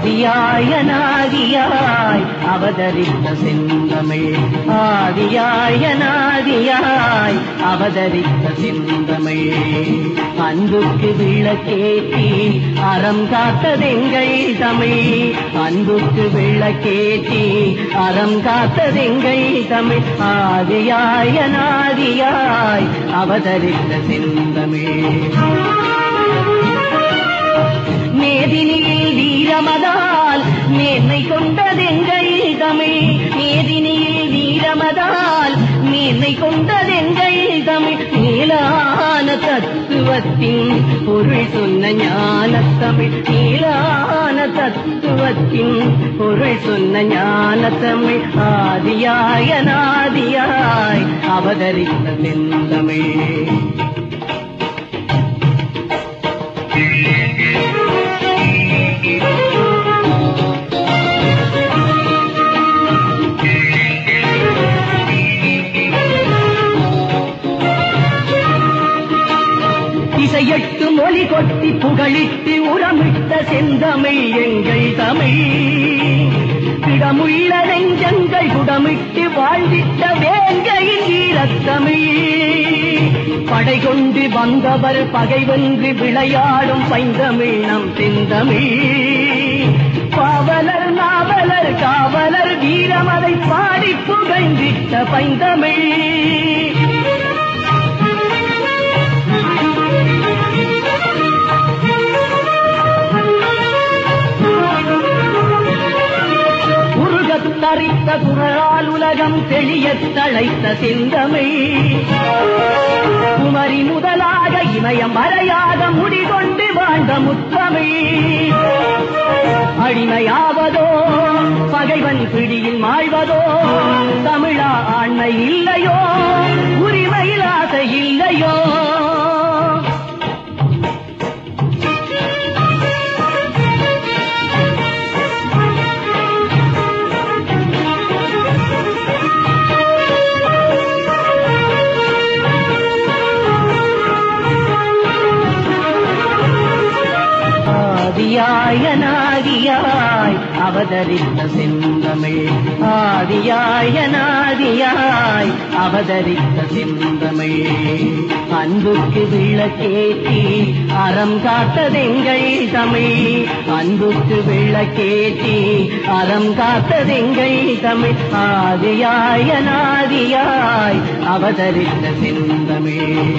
ஆதியாய் அநாதியாய் அவதரித்த செந்தமிழ். ஆதியாய் அநாதியாய் அவதரித்த செந்தமிழ். அன்புக்கு விளக்கேற்றி அறம் காத்ததெங்கள் தமிழ். அன்புக்கு விளக்கேற்றி அறம் காத்ததெங்கள் தமிழ். ஆதியாய் அநாதியாய் அவதரித்த செந்தமிழ். மேதினியில் வீரமதால் மேன்மை கொண்டதெங்கள் தமிழ். மேதினியில் வீரமதால் மேன்மை கொண்டதெங்கள் தமிழ். மேலான தத்துவத்தின் பொருள் சொன்ன ஞானத்தமிழ். மேலான தத்துவத்தின் பொருள் சொன்ன ஞானத்தமிழ். ஆதியாய் அநாதியாய் அவதரித்த செந்தமிழ். இசையட்டு மொழி கொட்டி புகழிட்டு உரமிட்ட செந்தமிழ் எங்கள் தமிழ். இடமுள்ள நெஞ்சங்கள் குடமிட்டு வாழ்ந்திட்ட வேங்கையின் வீரத்தமிழ். படை கொண்டு வந்தவர் பகை வென்று விளையாடும் பைந்தமிழ் நம் செந்தமிழ். பாவலர் நாவலர் காவலர் வீரமதை பாடி புகழ்ந்திட்ட பைந்தமிழ். தரித்த குரலால் உலகம் தெளியத் தழைத்த செந்தமிழ். குமரி முதலாக இமயம் வரையாக முடிகொண்டு வாழ்ந்த முத்தமிழ். அடிமையாவதோ பகைவன் பிடியில் மாழ்வதோ தமிழா ஆண்மை இல்லையோ உரிமையில் ஆசை இல்லையோ. ஆதியாய் அநாதியாய் அவதரித்த செந்தமிழ். ஆதியாய் அநாதியாய் அவதரித்த செந்தமிழ். அன்புக்கு விளக்கேற்றி அறம் காத்ததெங்கள் தமிழ். அன்புக்கு விளக்கேற்றி அறம் காத்ததெங்கள் தமிழ். ஆதியாய் அநாதியாய் அவதரித்த செந்தமிழ்.